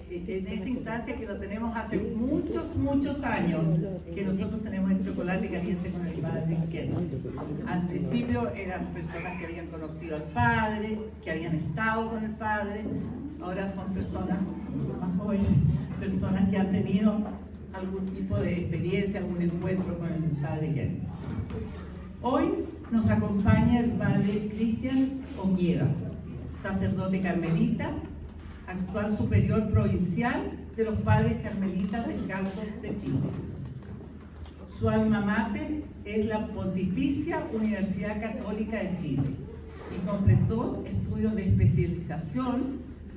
en esta instancia que lo tenemos hace muchos años, que nosotros tenemos el chocolate caliente con el padre Kennedy. Al principio eran personas que habían conocido al padre, que habían estado con el padre, ahora son personas más jóvenes, personas que han tenido algún tipo de experiencia, algún encuentro con el padre Kennedy. Hoy nos acompaña el padre Cristian Oñeda, sacerdote carmelita, actual superior provincial de los padres carmelitas del Cauca de Chile. Su alma mater es la Pontificia Universidad Católica de Chile y completó estudios de especialización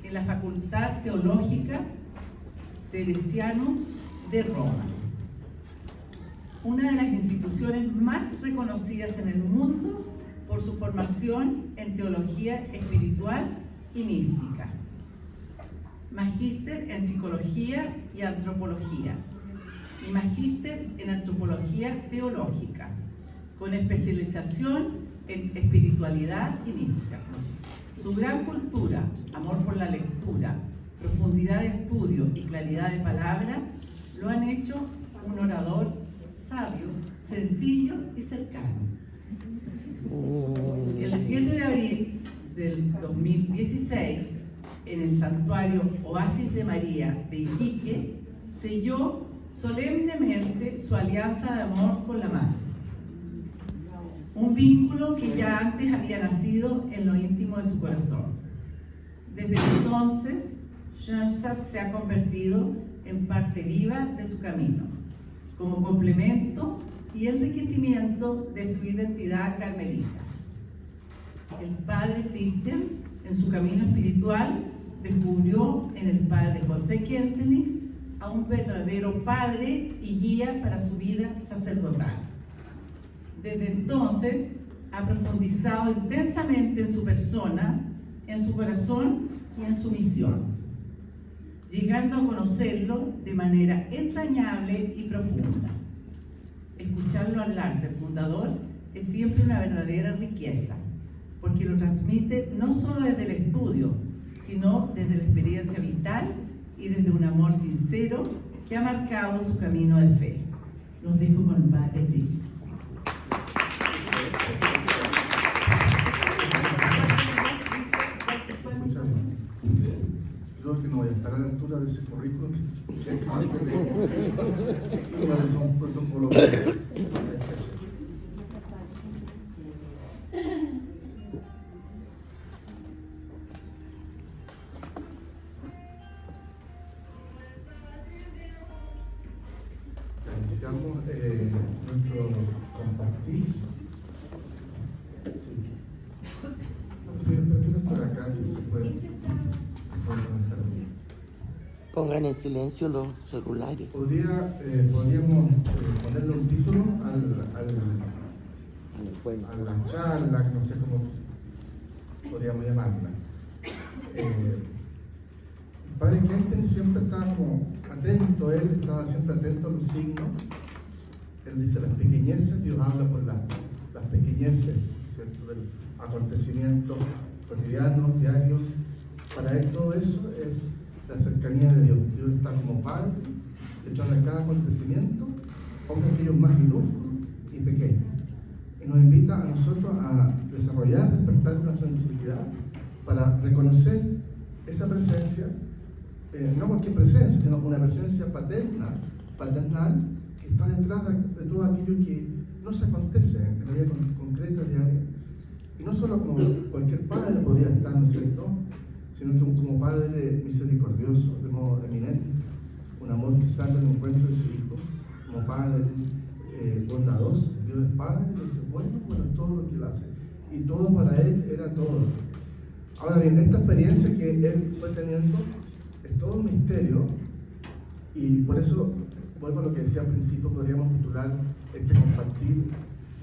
en la Facultad Teológica Teresiano de Roma, una de las instituciones más reconocidas en el mundo por su formación en teología espiritual y mística. Magíster en Psicología y Antropología y Magíster en Antropología Teológica, con especialización en espiritualidad y mística. Su gran cultura, amor por la lectura, profundidad de estudio y claridad de palabra lo han hecho un orador sabio, sencillo y cercano. El 7 de abril del 2016, en el santuario Oasis de María de Iquique, selló solemnemente su alianza de amor con la Madre. Un vínculo que ya antes había nacido en lo íntimo de su corazón. Desde entonces, Schoenstatt se ha convertido en parte viva de su camino, como complemento y enriquecimiento de su identidad carmelita. El padre Cristian, en su camino espiritual, descubrió en el padre José Kennedy a un verdadero padre y guía para su vida sacerdotal. Desde entonces ha profundizado intensamente en su persona, en su corazón y en su misión, llegando a conocerlo de manera entrañable y profunda. Escucharlo hablar del fundador es siempre una verdadera riqueza, porque lo transmite no solo desde el estudio, sino desde la experiencia vital y desde un amor sincero que ha marcado su camino de fe. Los dejo con el padre Cristo. Creo que no voy a estar a la altura de ese currículum que antes de un protocolo. Iniciamos nuestro compartir. Por acá, si se puede. Pongan en silencio los celulares. Podríamos ponerle un título a la charla, no sé cómo podríamos llamarla. El padre Kennedy siempre estaba como atento, él estaba siempre atento a los signos. Él dice las pequeñeces, Dios habla por las pequeñeces, ¿cierto? Del acontecimiento cotidianos, diarios. Para él todo eso es la cercanía de Dios. Dios está como Padre, detrás de cada acontecimiento, aunque aquellos más minúsculos y pequeños. Y nos invita a nosotros a desarrollar, despertar una sensibilidad para reconocer esa presencia, no cualquier presencia, sino una presencia paternal, que está detrás de todo aquello que nos acontece en la vida concreta, diaria. Y no solo como cualquier padre podría estar, ¿no es cierto?, sino que como Padre misericordioso, de modo eminente, un amor que sale al encuentro de su Hijo, como Padre bondadoso. Dios es Padre, Dios es bueno en todo lo que Él hace, y todo para Él era todo. Ahora bien, esta experiencia que Él fue teniendo es todo un misterio, y por eso, vuelvo a lo que decía al principio, podríamos titular este compartir,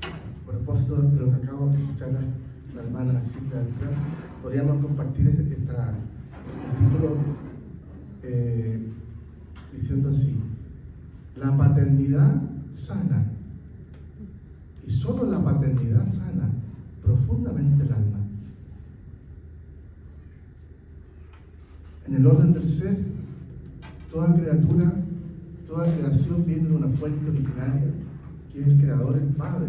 a propósito de lo que acabo de escuchar la hermana Silvia, podríamos compartir el título diciendo así: la paternidad sana, y solo la paternidad sana profundamente el alma. En el orden del ser, toda criatura, toda creación viene de una fuente originaria, que es el Creador, el Padre.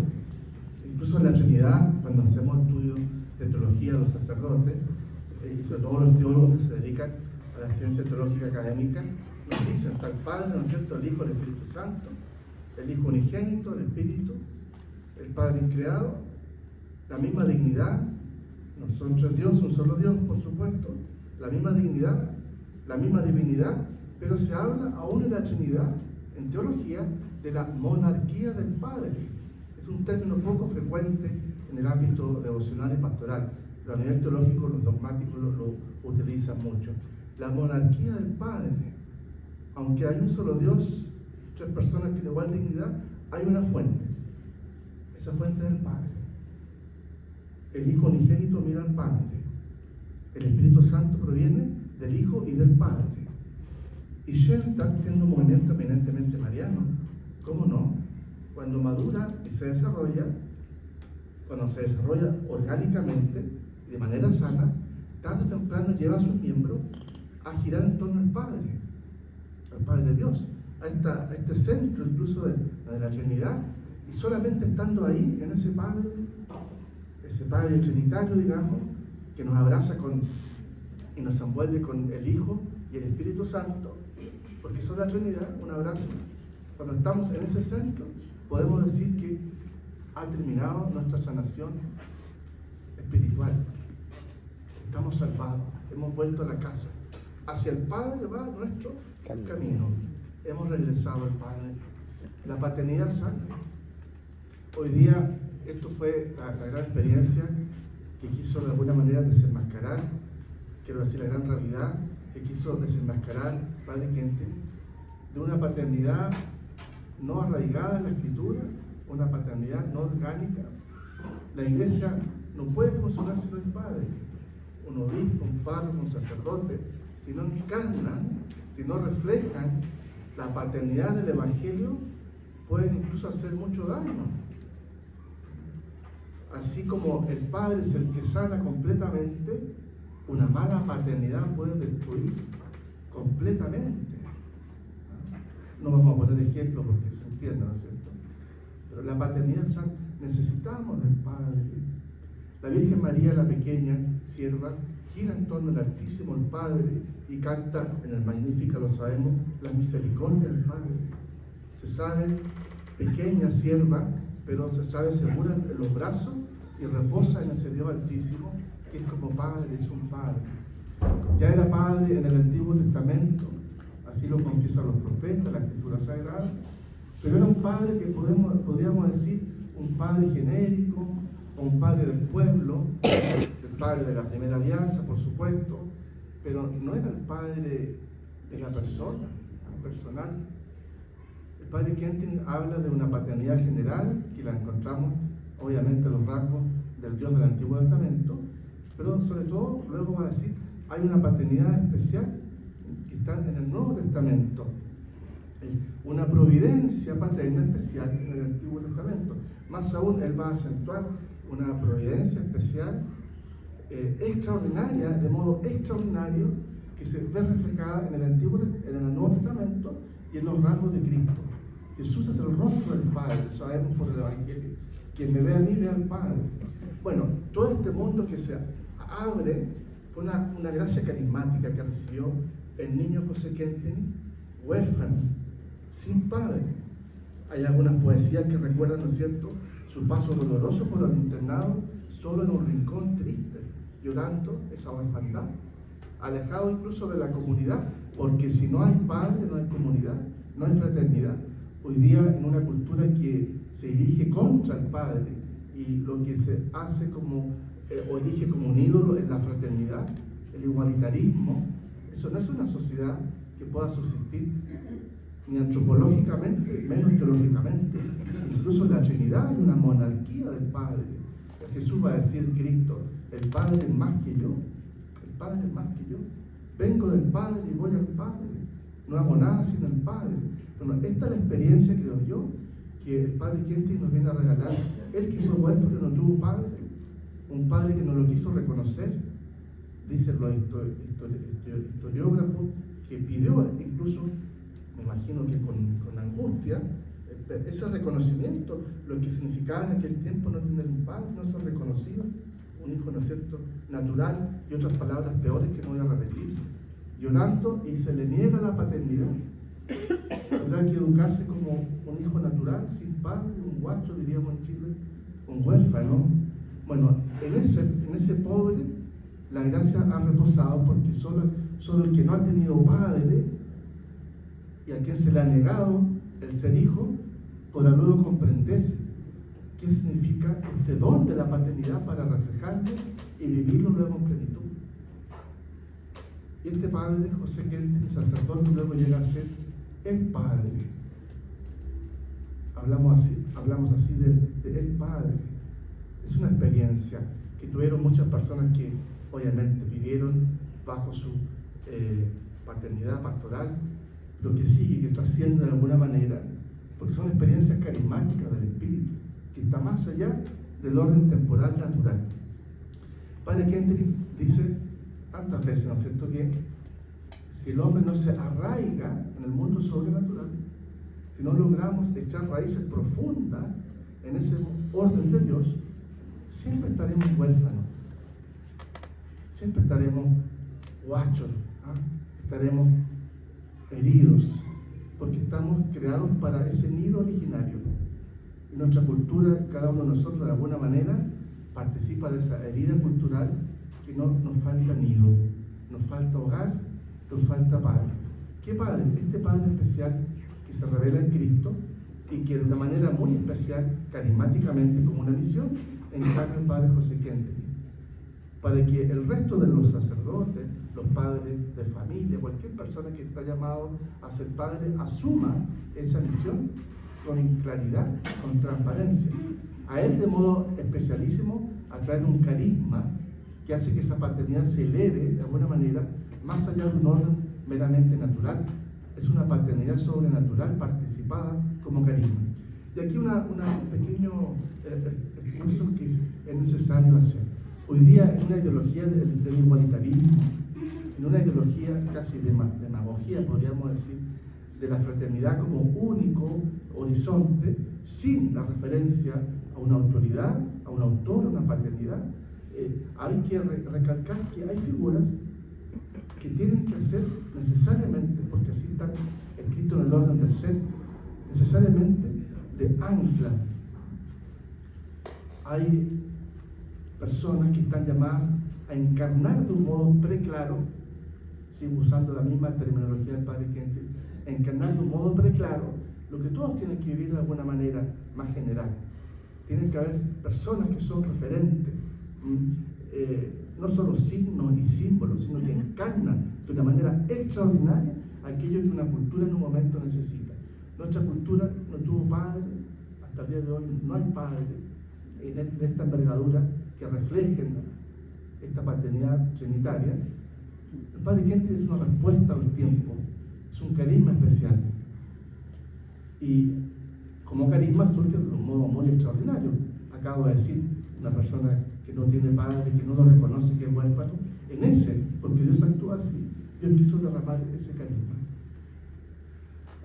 Incluso en la Trinidad, cuando hacemos estudios de teología, los sacerdotes, y sobre todo los teólogos que se dedican a la ciencia teológica académica, nos dicen, está el Padre, ¿no es cierto?, el Hijo, el Espíritu Santo, el Hijo unigénito, el Espíritu, el Padre increado, la misma dignidad, no son tres dioses, un solo Dios, por supuesto, la misma dignidad, la misma divinidad, pero se habla aún en la Trinidad, en teología, de la monarquía del Padre. Es un término poco frecuente en el ámbito devocional y pastoral, pero a nivel teológico los dogmáticos lo utilizan mucho. La monarquía del Padre, aunque hay un solo Dios, tres personas con igual dignidad, hay una fuente. Esa fuente es el Padre. El Hijo unigénito mira al Padre. El Espíritu Santo proviene del Hijo y del Padre. Y Schoenstatt, siendo un movimiento eminentemente mariano, ¿cómo no? Cuando madura y se desarrolla, cuando se desarrolla orgánicamente y de manera sana, tarde o temprano lleva a sus miembros a girar en torno al Padre de Dios, a este centro incluso de la Trinidad, y solamente estando ahí, en ese Padre trinitario, digamos, que nos abraza y nos envuelve con el Hijo y el Espíritu Santo, porque son la Trinidad, un abrazo. Cuando estamos en ese centro, podemos decir que ha terminado nuestra sanación espiritual. Estamos salvados, hemos vuelto a la casa. Hacia el Padre va nuestro camino. Hemos regresado al Padre. La paternidad sana. Hoy día, esto fue la gran experiencia que quiso de alguna manera desenmascarar, quiero decir, la gran realidad que quiso desenmascarar Padre Kentenich, de una paternidad no arraigada en la Escritura, una paternidad no orgánica. La Iglesia no puede funcionar sin el Padre. Un obispo, un párroco, un sacerdote, si no encarnan, si no reflejan la paternidad del Evangelio, pueden incluso hacer mucho daño. Así como el Padre es el que sana completamente, una mala paternidad puede destruir completamente. No vamos a poner ejemplos porque se entiende, ¿no es cierto? Pero la paternidad sana, necesitamos del Padre. La Virgen María, la pequeña sierva, gira en torno al Altísimo, el Padre, y canta, en el Magnífica lo sabemos, la misericordia del Padre. Se sabe pequeña sierva, pero se sabe segura en los brazos y reposa en ese Dios Altísimo, que es como Padre, es un Padre. Ya era Padre en el Antiguo Testamento, así lo confiesan los profetas, la Escritura Sagrada, pero era un Padre que podríamos decir un Padre genérico, un Padre del pueblo, el Padre de la primera alianza, por supuesto, pero no era el Padre de la persona, personal. El Padre Kentenich habla de una paternidad general, que la encontramos obviamente en los rasgos del Dios del Antiguo Testamento, pero sobre todo luego va a decir, hay una paternidad especial que está en el Nuevo Testamento, una providencia paterna especial en el Antiguo Testamento. Más aún, él va a acentuar una providencia especial, extraordinaria, de modo extraordinario, que se ve reflejada en el Nuevo Testamento y en los rasgos de Cristo. Jesús es el rostro del Padre, sabemos por el Evangelio. Quien me ve a mí, ve al Padre. Bueno, todo este mundo que se abre fue una gracia carismática que recibió el niño José Kentenich, huérfano, sin padre. Hay algunas poesías que recuerdan, ¿no es cierto?, su paso doloroso por el internado, solo en un rincón triste, llorando esa orfandad, alejado incluso de la comunidad, porque si no hay padre, no hay comunidad, no hay fraternidad. Hoy día, en una cultura que se dirige contra el padre y lo que se hace o elige como un ídolo es la fraternidad, el igualitarismo, eso no es una sociedad que pueda subsistir ni antropológicamente, menos teológicamente. Incluso en la Trinidad hay una monarquía del Padre. Jesús va a decir, Cristo, el Padre es más que yo, el Padre es más que yo. Vengo del Padre y voy al Padre. No hago nada sin el Padre. Bueno, esta es la experiencia, creo yo, que el Padre Kentenich nos viene a regalar. Él que fue huérfano, no tuvo padre, un padre que no lo quiso reconocer, dicen los historiógrafos, que pidió incluso, me imagino que con angustia, ese reconocimiento, lo que significaba en aquel tiempo no tener un padre, no ser reconocido, un hijo, ¿no es cierto?, natural, y otras palabras peores que no voy a repetir, llorando, y se le niega la paternidad. Tendrá que educarse como un hijo natural, sin padre, un guacho, diríamos en Chile, un huérfano. Bueno, en ese pobre la gracia ha reposado, porque solo el que no ha tenido padre y a quien se le ha negado el ser hijo podrá luego comprenderse qué significa este don de la paternidad para reflejarlo y vivirlo luego en plenitud. Y este padre, José Kentenich, sacerdote, luego llega a ser el padre. Hablamos así de el padre. Es una experiencia que tuvieron muchas personas que obviamente vivieron bajo su paternidad pastoral, lo que sigue, que trasciende de alguna manera, porque son experiencias carismáticas del Espíritu, que está más allá del orden temporal natural. Padre Kentenich dice tantas veces, ¿no es cierto?, que si el hombre no se arraiga en el mundo sobrenatural, si no logramos echar raíces profundas en ese orden de Dios, siempre estaremos huérfanos, siempre estaremos guachos, estaremos heridos, porque estamos creados para ese nido originario. Y nuestra cultura, cada uno de nosotros de alguna manera participa de esa herida cultural, que nos falta nido, nos falta hogar, nos falta padre. ¿Qué padre? Este Padre especial que se revela en Cristo y que de una manera muy especial, carismáticamente, como una misión, encarna el Padre José Kentenich, para que el resto de los sacerdotes, los padres de familia, cualquier persona que está llamado a ser padre, asuma esa misión con claridad, con transparencia. A él de modo especialísimo, a través de un carisma que hace que esa paternidad se eleve de alguna manera más allá de un orden meramente natural. Es una paternidad sobrenatural participada como carisma. Y aquí un pequeño curso que es necesario hacer. Hoy día en una ideología del igualitarismo, en una ideología casi de demagogía, podríamos decir, de la fraternidad como único horizonte, sin la referencia a una autoridad, a un autor, a una paternidad, hay que recalcar que hay figuras que tienen que ser necesariamente, porque así está escrito en el orden del ser, necesariamente de ancla. Hay personas que están llamadas a encarnar de un modo preclaro, sigo usando la misma terminología del Padre Kentenich, encarnar de un modo preclaro lo que todos tienen que vivir de alguna manera más general. Tienen que haber personas que son referentes, no solo signos y símbolos, sino que encarnan de una manera extraordinaria aquello que una cultura en un momento necesita. Nuestra cultura no tuvo padre, hasta el día de hoy no hay padre de esta envergadura que reflejen esta paternidad trinitaria. El Padre Kentenich es una respuesta a los tiempos, es un carisma especial. Y como carisma surge de un modo muy extraordinario. Acabo de decir, una persona que no tiene padre, que no lo reconoce, que es huérfano, en ese, porque Dios actúa así, Dios quiso derramar ese carisma.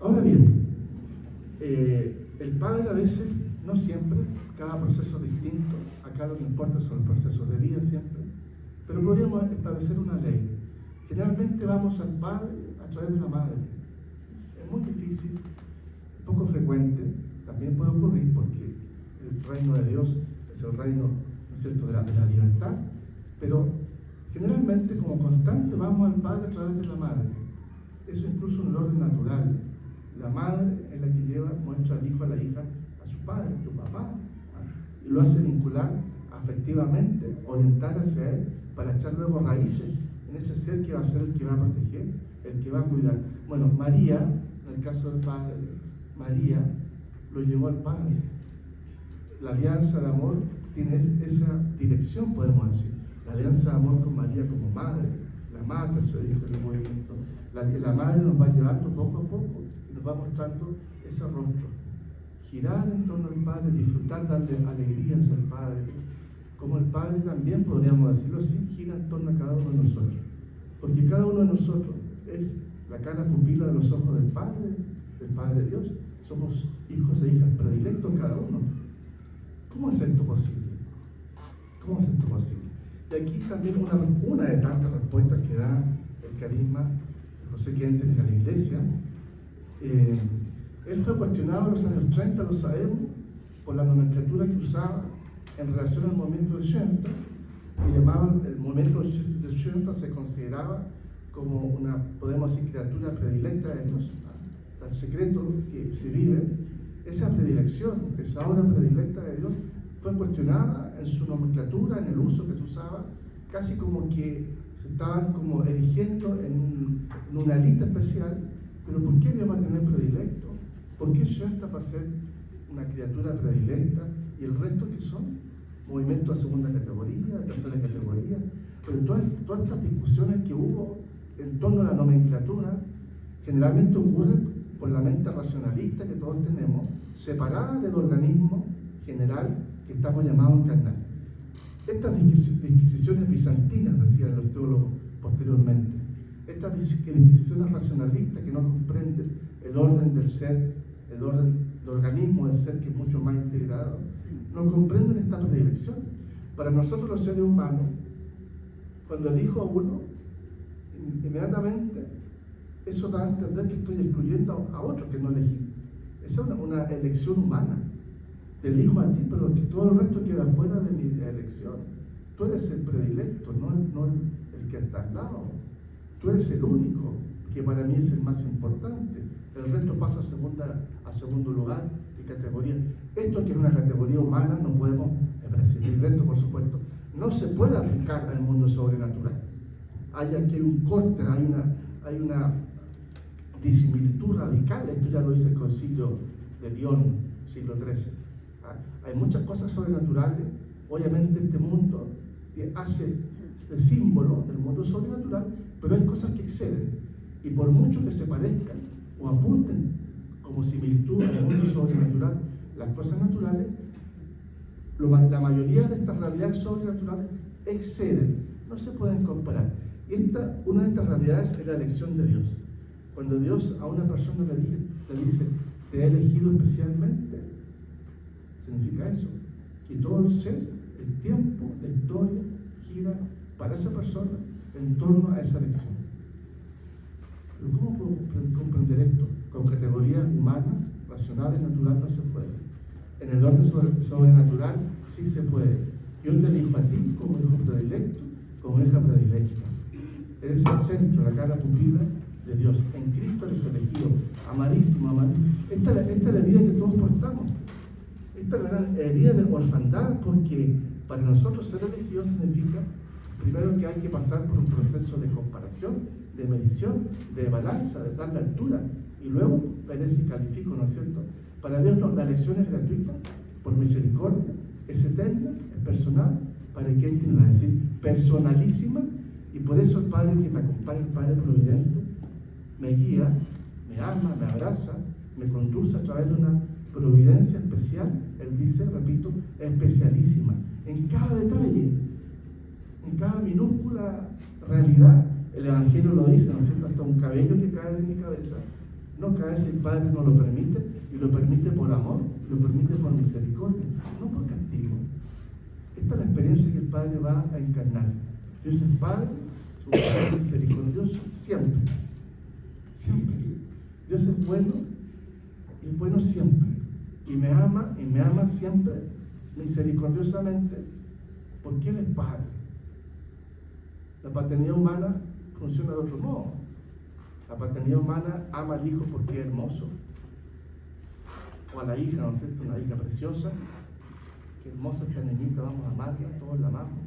Ahora bien, el padre a veces, no siempre, cada proceso es distinto, acá lo que importa son los procesos de vida siempre, pero podríamos establecer una ley. Generalmente vamos al padre a través de la madre. Es muy difícil, poco frecuente, también puede ocurrir porque el reino de Dios es el reino, ¿no es cierto?, de la libertad, pero generalmente como constante vamos al padre a través de la madre. Eso incluso en el orden natural. La madre es la que lleva, muestra al hijo, a la hija, a su padre, a su papá, y lo hace vincular afectivamente, orientar hacia él, para echar luego raíces en ese ser que va a ser el que va a proteger, el que va a cuidar. Bueno, María, en el caso del padre, María lo llevó al Padre. La alianza de amor tiene esa dirección, podemos decir. La alianza de amor con María como madre, la madre, se dice en el movimiento, la madre nos va llevando poco a poco y nos va mostrando ese rostro. Girar en torno al Padre, disfrutar, darle alegría hacia el Padre, como el Padre también, podríamos decirlo así, gira en torno a cada uno de nosotros. Porque cada uno de nosotros es la cara pupila de los ojos del Padre Dios. Somos hijos e hijas predilectos cada uno. ¿Cómo es esto posible? ¿Cómo es esto posible? Y aquí también una de tantas respuestas que da el carisma de José Quentes a la Iglesia. Él fue cuestionado en los años 30, lo sabemos, por la nomenclatura que usaba en relación al movimiento de Schoenstatt, que llamaban el movimiento de Schoenstatt, se consideraba como una, podemos decir, criatura predilecta de Dios. El secreto que se vive, esa predilección, esa obra predilecta de Dios, fue cuestionada en su nomenclatura, en el uso que se usaba, casi como que se estaban como erigiendo en una lista especial. Pero ¿por qué Dios va a tener predilecto? ¿Por qué Schoenstatt va a ser una criatura predilecta y el resto que son movimientos de segunda categoría, tercera categoría? Pero todas estas discusiones que hubo en torno a la nomenclatura generalmente ocurren por la mente racionalista que todos tenemos, separada del organismo general que estamos llamados a encarnar. Estas disquisiciones bizantinas, decían los teólogos posteriormente, estas disquisiciones racionalistas que no comprenden el orden del ser, el organismo del ser, que es mucho más integrado, no comprenden esta predilección. Para nosotros los seres humanos, cuando elijo a uno, inmediatamente eso da a entender que estoy excluyendo a otro que no elegí. Esa es una elección humana. Te elijo a ti, pero que todo el resto queda fuera de mi elección. Tú eres el predilecto, no el que está al lado. Tú eres el único, que para mí es el más importante. El resto pasa a segundo lugar y categoría. Esto, que es una categoría humana, no podemos prescindir de esto, por supuesto. No se puede aplicar al mundo sobrenatural. Hay aquí un corte, hay una disimilitud radical. Esto ya lo dice el Concilio de Lyon, siglo XIII. Hay muchas cosas sobrenaturales. Obviamente este mundo que hace de símbolo del mundo sobrenatural, pero hay cosas que exceden. Y por mucho que se parezcan o apunten como similitud al mundo sobrenatural, las cosas naturales, la mayoría de estas realidades sobrenaturales exceden, no se pueden comparar. Y una de estas realidades es la elección de Dios. Cuando Dios a una persona le dice, te he elegido especialmente, significa eso, que todo el ser, el tiempo, la historia, gira para esa persona en torno a esa elección. Pero ¿cómo puedo comprender esto? Con categorías humanas, racionales, naturales, no se puede. En el orden sobrenatural sí se puede. Yo te elijo a ti como hijo predilecto, como hija predilecta. Eres el centro, la cara pupila de Dios. En Cristo eres elegido, amadísimo, amadísimo. Esta es la herida que todos portamos. Esta es la herida de orfandad, porque para nosotros ser elegidos significa, primero, que hay que pasar por un proceso de comparación, de medición, de balanza, de darle altura, y luego veré si califico, ¿no es cierto? Para Dios no, la elección es gratuita, por misericordia, es eterna, es personal, para quien tiene que decir, personalísima, y por eso el Padre que me acompaña, el Padre Providente, me guía, me ama, me abraza, me conduce a través de una providencia especial. Él dice, repito, especialísima, en cada detalle, en cada minúscula realidad. El Evangelio lo dice, ¿no es cierto? Hasta un cabello que cae de mi cabeza no cae si el Padre no lo permite, y lo permite por amor, lo permite por misericordia, no por castigo. Esta es la experiencia que el Padre va a encarnar. Dios es Padre, su Padre misericordioso, siempre. Siempre. Dios es bueno, y es bueno siempre. Y me ama siempre, misericordiosamente, porque Él es Padre. La paternidad humana funciona de otro modo. La paternidad humana ama al hijo porque es hermoso, o a la hija, ¿no es cierto? Una hija preciosa, que hermosa esta niñita, vamos a amarla, todos la amamos.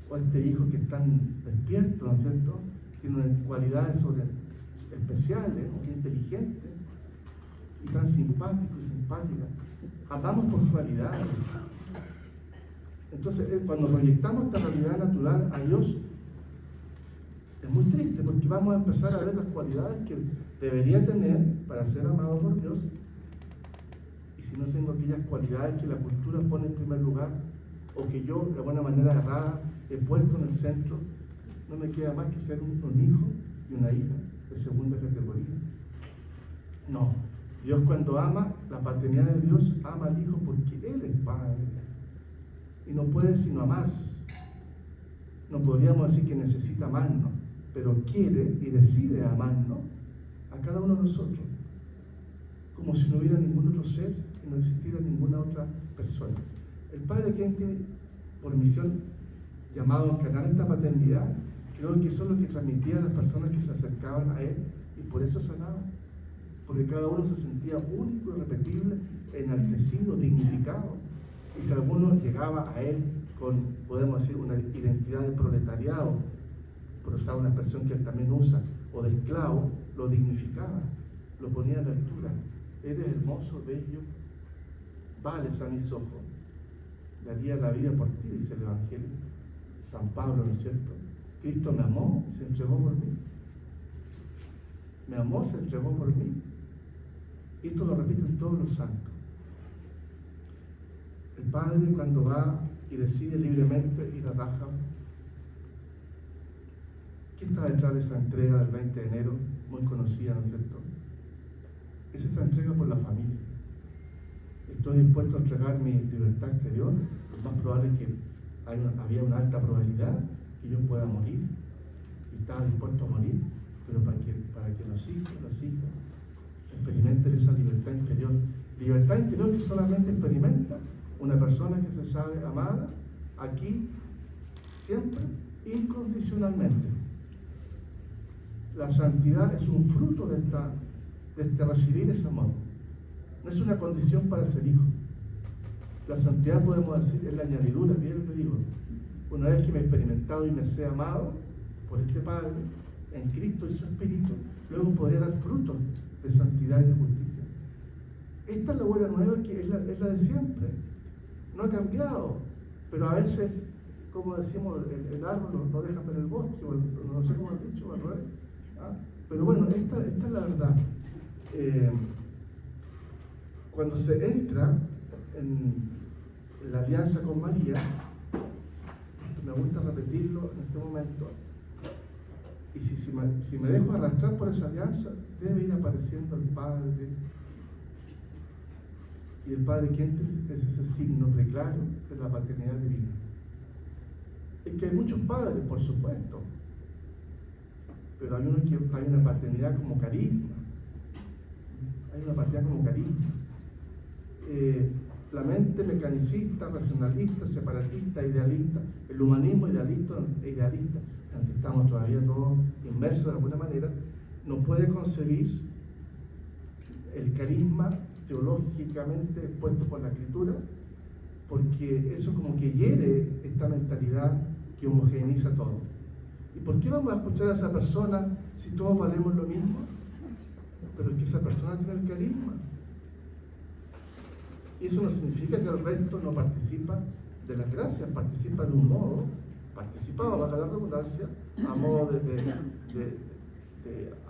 O este hijo que es tan despierto, ¿no es cierto? Tiene unas cualidades especiales, o que es inteligente, y tan simpático y simpática. Amamos por cualidades. Entonces, cuando proyectamos esta realidad natural a Dios, es muy triste, porque vamos a empezar a ver las cualidades que debería tener para ser amado por Dios, y si no tengo aquellas cualidades que la cultura pone en primer lugar, o que yo de alguna manera errada he puesto en el centro, no me queda más que ser un hijo y una hija de segunda categoría. No, Dios cuando ama, la paternidad de Dios ama al Hijo porque Él es Padre y no puede sino amar. No podríamos decir que necesita amarnos, pero quiere y decide amarnos a cada uno de nosotros, como si no hubiera ningún otro ser y no existiera ninguna otra persona. El Padre que tiene por misión llamado a encarnar esta paternidad, creo que eso es lo que transmitía a las personas que se acercaban a Él y por eso sanaban, porque cada uno se sentía único, irrepetible, enaltecido, dignificado. Y si alguno llegaba a Él con, podemos decir, una identidad de proletariado, por usar una expresión que Él también usa, o de esclavo, lo dignificaba, lo ponía a la altura. Eres hermoso, bello, vales a mis ojos, daría la vida por ti, dice el Evangelio. San Pablo, ¿no es cierto? Cristo me amó y se entregó por mí. Me amó, se entregó por mí. Y esto lo repiten todos los santos. El Padre cuando va y decide libremente ir a Dachau, ¿qué está detrás de esa entrega del 20 de enero, muy conocida, ¿no es cierto? Es esa entrega por la familia. Estoy dispuesto a entregar mi libertad exterior, lo más probable es que había una alta probabilidad que yo pueda morir, y estaba dispuesto a morir, pero para que los hijos, las hijas, experimenten esa libertad interior que solamente experimenta una persona que se sabe amada, aquí, siempre, incondicionalmente. La santidad es un fruto de recibir ese amor. No es una condición para ser hijo. La santidad, podemos decir, es la añadidura, bien lo que digo. Una vez que me he experimentado y me sé amado por este Padre, en Cristo y su Espíritu, luego podré dar frutos de santidad y de justicia. Esta es la buena nueva, que es la de siempre. No ha cambiado, pero a veces, como decimos, el árbol no deja ver el bosque, o no sé cómo han dicho, ¿verdad? Pero bueno, esta es la verdad. Cuando se entra en la alianza con María, me gusta repetirlo en este momento, y si me dejo arrastrar por esa alianza, debe ir apareciendo el Padre. Y el Padre que entra es ese signo preclaro de la paternidad divina. Es que hay muchos padres, por supuesto, pero hay una paternidad como carisma. Hay una paternidad como carisma. La mente mecanicista, racionalista, separatista, idealista, el humanismo idealista, aunque estamos todavía todos inmersos de alguna manera, no puede concebir el carisma teológicamente expuesto por la Escritura, porque eso como que hiere esta mentalidad que homogeneiza todo. ¿Y por qué vamos a escuchar a esa persona si todos valemos lo mismo? Pero es que esa persona tiene el carisma. Y eso no significa que el resto no participa de las gracias, participa de un modo, participaba, bajo la redundancia, a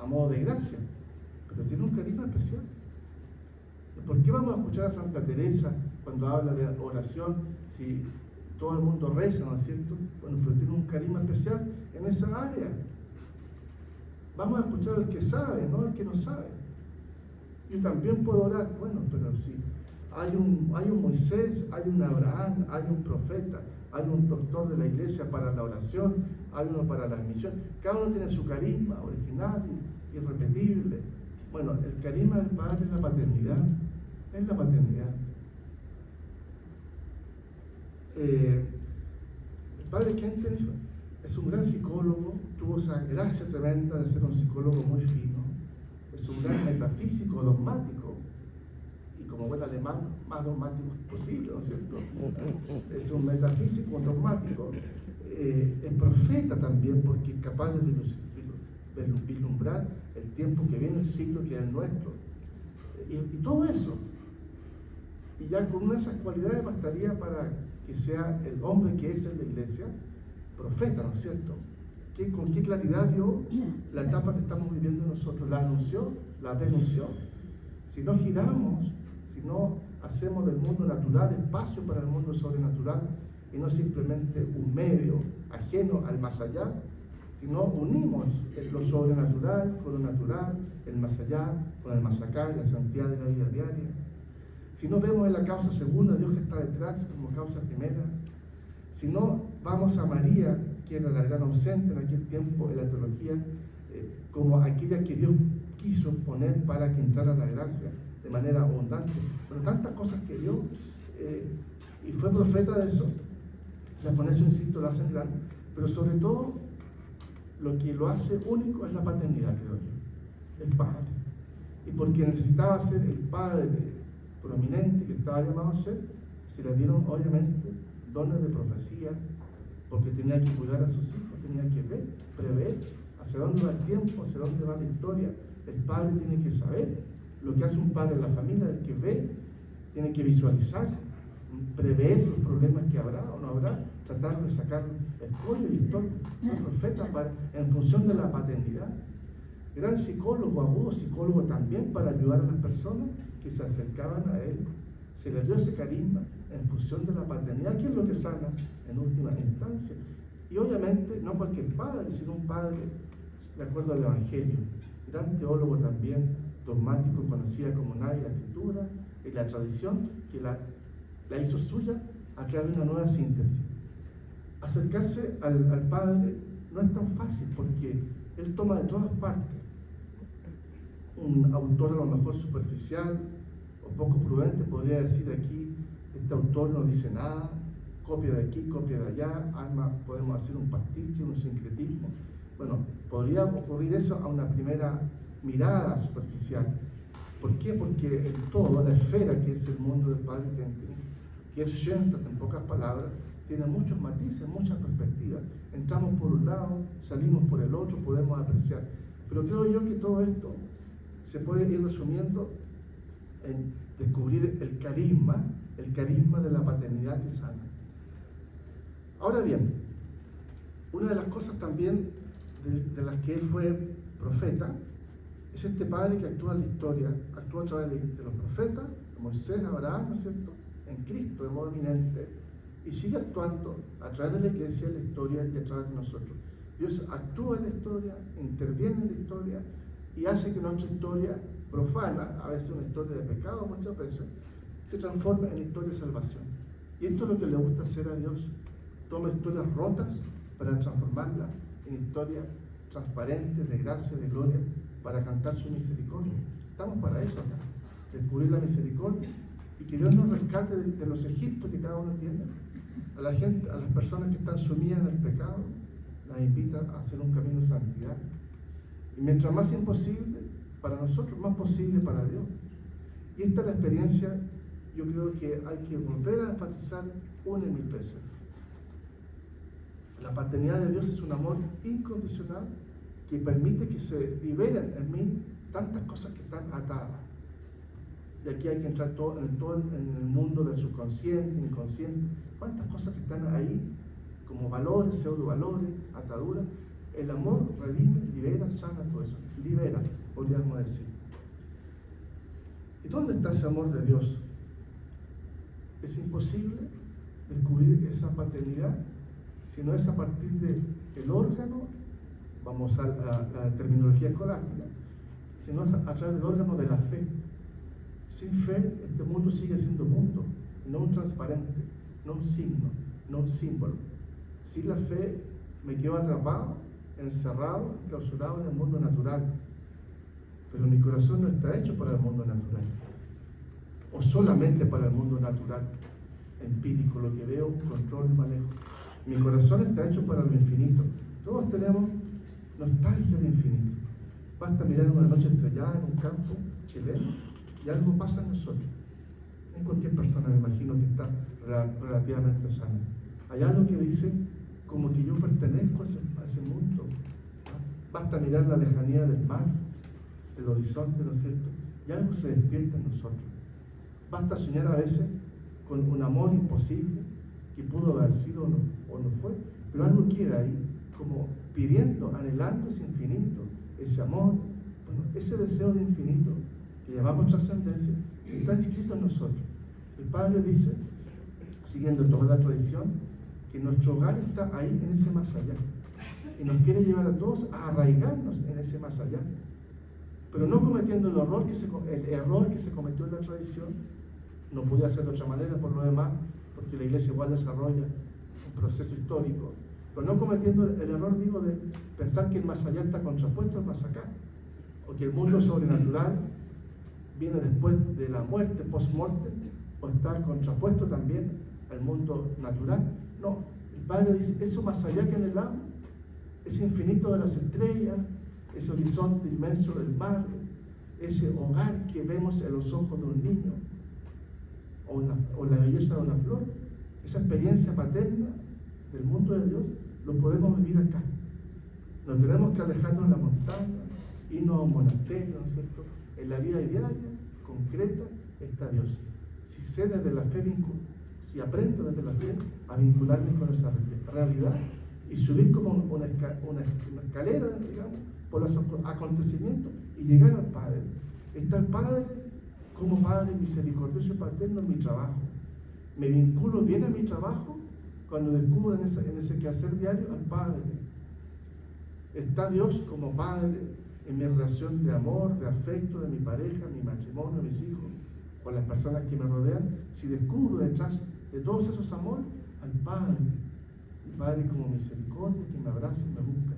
modo de gracia, pero tiene un carisma especial. ¿Por qué vamos a escuchar a Santa Teresa cuando habla de oración si todo el mundo reza, ¿no es cierto? Bueno, pero tiene un carisma especial en esa área. Vamos a escuchar al que sabe, no al que no sabe. Yo también puedo orar, bueno, pero sí. Hay un Moisés, hay un Abraham, hay un profeta, hay un doctor de la iglesia para la oración, hay uno para la misión. Cada uno tiene su carisma original, irrepetible. Bueno, el carisma del Padre es la paternidad. Es la paternidad. El Padre Kentenich es un gran psicólogo, tuvo esa gracia tremenda de ser un psicólogo muy fino. Es un gran metafísico, dogmático. Como buen alemán, más dogmático posible, ¿no es cierto? Es un metafísico, dogmático, es profeta también, porque es capaz de vislumbrar el tiempo que viene, el siglo que es el nuestro, y todo eso. Y ya con una de esas cualidades bastaría para que sea el hombre que es en la iglesia, profeta, ¿no es cierto? Con qué claridad vio la etapa que estamos viviendo nosotros, la anunció, la denunció. Si no giramos, si no hacemos del mundo natural espacio para el mundo sobrenatural, y no simplemente un medio ajeno al más allá, sino unimos lo sobrenatural con lo natural, el más allá con el más acá, la santidad de la vida diaria. Si no vemos en la causa segunda Dios que está detrás como causa primera, si no vamos a María, que era la gran ausente en aquel tiempo en la teología, como aquella que Dios quiso poner para que entrara la gracia de manera abundante. Pero tantas cosas que dio, y fue profeta de eso, ya con eso, insisto, lo hacen grande, pero sobre todo, lo que lo hace único es la paternidad, creo yo, el padre. Y porque necesitaba ser el padre prominente que estaba llamado a ser, se le dieron obviamente dones de profecía, porque tenía que cuidar a sus hijos, tenía que ver, prever hacia dónde va el tiempo, hacia dónde va la historia. El padre tiene que saber lo que hace un padre en la familia, el que ve, tiene que visualizar, prever los problemas que habrá o no habrá, tratar de sacar el pollo y todo. Un profeta en función de la paternidad. Gran psicólogo, agudo psicólogo también para ayudar a las personas que se acercaban a él. Se le dio ese carisma en función de la paternidad, que es lo que sana en última instancia. Y obviamente no cualquier padre, sino un padre de acuerdo al Evangelio. Gran teólogo también, dogmático, conocida como nadie la Escritura y la tradición, que la hizo suya a través de una nueva síntesis. Acercarse al Padre no es tan fácil porque Él toma de todas partes. Un autor a lo mejor superficial o poco prudente podría decir aquí, este autor no dice nada, copia de aquí, copia de allá, podemos hacer un pastiche, un sincretismo. Bueno, podría ocurrir eso a una primera mirada superficial. ¿Por qué? Porque el todo, la esfera que es el mundo del Padre que es Schoenstatt en pocas palabras, tiene muchos matices, muchas perspectivas. Entramos por un lado, salimos por el otro, podemos apreciar. Pero creo yo que todo esto se puede ir resumiendo en descubrir el carisma de la paternidad que sana. Ahora bien, una de las cosas también de las que él fue profeta es este padre que actúa en la historia, actúa a través de los profetas, de Moisés, Abraham, ¿no es cierto?, en Cristo de modo eminente, y sigue actuando a través de la iglesia, en la historia y a través de nosotros. Dios actúa en la historia, interviene en la historia y hace que nuestra historia profana, a veces una historia de pecado, muchas veces, se transforme en historia de salvación. Y esto es lo que le gusta hacer a Dios. Toma historias rotas para transformarlas en historias transparentes, de gracia, de gloria, para cantar su misericordia. Estamos para eso acá, descubrir la misericordia y que Dios nos rescate de los egiptos que cada uno tiene. A la gente, a las personas que están sumidas en el pecado, las invita a hacer un camino de santidad. Y mientras más imposible para nosotros, más posible para Dios. Y esta es la experiencia, yo creo que hay que volver a enfatizar una y mil veces. La paternidad de Dios es un amor incondicional que permite que se liberen en mí tantas cosas que están atadas. Y aquí hay que entrar en el mundo del subconsciente, inconsciente, cuántas cosas que están ahí, como valores, pseudo-valores, ataduras. El amor redime, libera, sana todo eso. Libera, podríamos decir. ¿Y dónde está ese amor de Dios? Es imposible descubrir esa paternidad si no es a partir del órgano, vamos a la terminología escolástica, sino a través del órgano de la fe. Sin fe, este mundo sigue siendo mundo, no un transparente, no un signo, no un símbolo. Sin la fe, me quedo atrapado, encerrado, clausurado en el mundo natural. Pero mi corazón no está hecho para el mundo natural, o solamente para el mundo natural, empírico, lo que veo, control y manejo. Mi corazón está hecho para lo infinito. Todos tenemos nostalgia de infinito. Basta mirar una noche estrellada en un campo chileno y algo pasa en nosotros. En cualquier persona, me imagino que está relativamente sana. Hay algo que dice como que yo pertenezco a ese mundo. Basta mirar la lejanía del mar, el horizonte, ¿no es cierto? Y algo se despierta en nosotros. Basta soñar a veces con un amor imposible que pudo haber sido o no fue, pero algo queda ahí, como pidiendo, anhelando ese infinito, ese amor, bueno, ese deseo de infinito que llamamos trascendencia, está inscrito en nosotros. El Padre dice, siguiendo toda la tradición, que nuestro hogar está ahí en ese más allá. Y nos quiere llevar a todos a arraigarnos en ese más allá. Pero no cometiendo el error que se cometió en la tradición. No podía ser de otra manera por lo demás, porque la iglesia igual desarrolla un proceso histórico. Pero no cometiendo el error, digo, de pensar que el más allá está contrapuesto al más acá. O que el mundo sobrenatural viene después de la muerte, post-muerte, o está contrapuesto también al mundo natural. No, el Padre dice, eso más allá que anhelamos, ese infinito de las estrellas, ese horizonte inmenso del mar, ese hogar que vemos en los ojos de un niño, o la belleza de una flor, esa experiencia paterna del mundo de Dios, lo podemos vivir acá. No tenemos que alejarnos de la montaña, irnos a un monasterio, ¿no es cierto? En la vida diaria, concreta, está Dios. Si sé desde la fe, si aprendo desde la fe a vincularme con esa realidad y subir como una escalera, digamos, por los acontecimientos y llegar al Padre. Está el Padre como Padre misericordioso y paterno en mi trabajo. Me vinculo bien a mi trabajo cuando descubro en ese quehacer diario al Padre. Está Dios como Padre en mi relación de amor, de afecto, de mi pareja, mi matrimonio, mis hijos, con las personas que me rodean. Si descubro detrás de todos esos amores al Padre, el Padre como misericordia, que me abraza y me busca.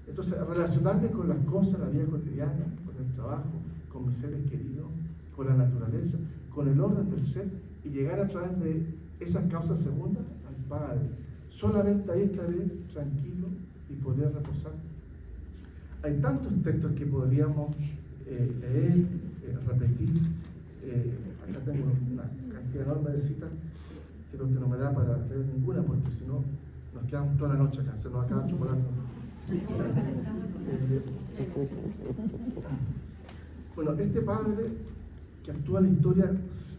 Entonces, relacionarme con las cosas, la vida cotidiana, con el trabajo, con mis seres queridos, con la naturaleza, con el orden del ser, y llegar a través de esas causas segundas al Padre. Solamente ahí estaré tranquilo y podré reposar. Hay tantos textos que podríamos leer, repetir. Acá tengo una cantidad enorme de citas, creo que no me da para leer ninguna, porque si no nos quedamos toda la noche acá, se nos acaba el chocolate. Bueno, este Padre que actúa en la historia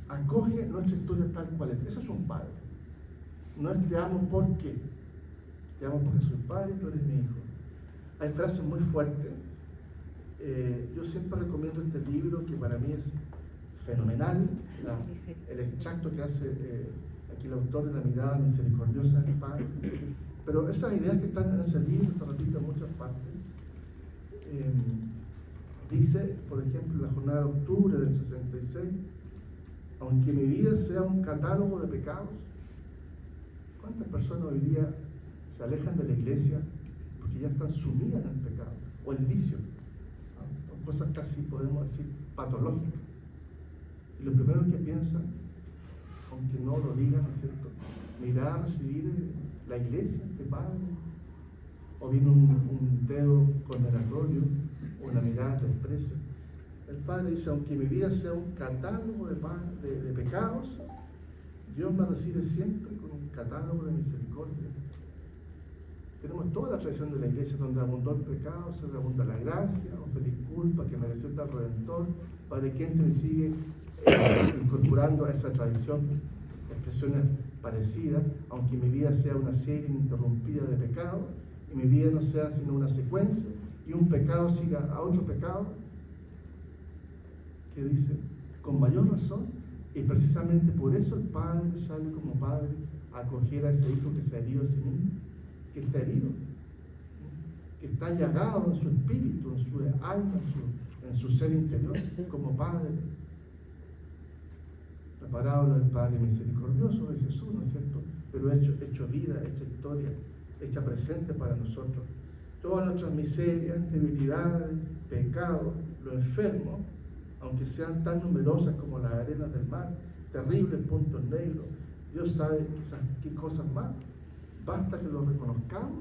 acoge nuestra historia tal cual es. Eso es un Padre. No es te amo porque soy Padre y tú eres mi hijo. Hay frases muy fuertes. Yo siempre recomiendo este libro, que para mí es fenomenal, el extracto que hace aquí el autor de La mirada misericordiosa del Padre. Pero esas ideas que están en ese libro se repiten en muchas partes. Dice, por ejemplo, en la jornada de octubre del 66, aunque mi vida sea un catálogo de pecados. ¿Cuántas personas hoy día se alejan de la iglesia porque ya están sumidas en el pecado o el vicio? Son cosas casi, podemos decir, patológicas. Y lo primero que piensan, aunque no lo digan, ¿no es cierto?, mirar, recibir la iglesia, este Padre, o viene un dedo condenatorio, o una mirada de desprecio. El Padre dice, aunque mi vida sea un catálogo de pecados, Dios me recibe siempre con un catálogo de misericordia. Tenemos toda la tradición de la iglesia donde abundó el pecado, se abunda la gracia, ofrecer disculpa que mereció el Redentor, para que entre y sigue incorporando a esa tradición expresiones parecidas, aunque mi vida sea una serie ininterrumpida de pecados, y mi vida no sea sino una secuencia, y un pecado siga a otro pecado, que dice, con mayor razón, y precisamente por eso el Padre sale como Padre a acoger a ese hijo que se ha herido a sí mismo, que está herido, que está llagado en su espíritu, en su alma, en su ser interior, como Padre. La parábola del Padre misericordioso de Jesús, ¿no es cierto? Pero hecho vida, hecha historia, hecha presente para nosotros. Todas nuestras miserias, debilidades, pecados, lo enfermo, aunque sean tan numerosas como las arenas del mar, terribles puntos negros, Dios sabe qué cosas más. Basta que los reconozcamos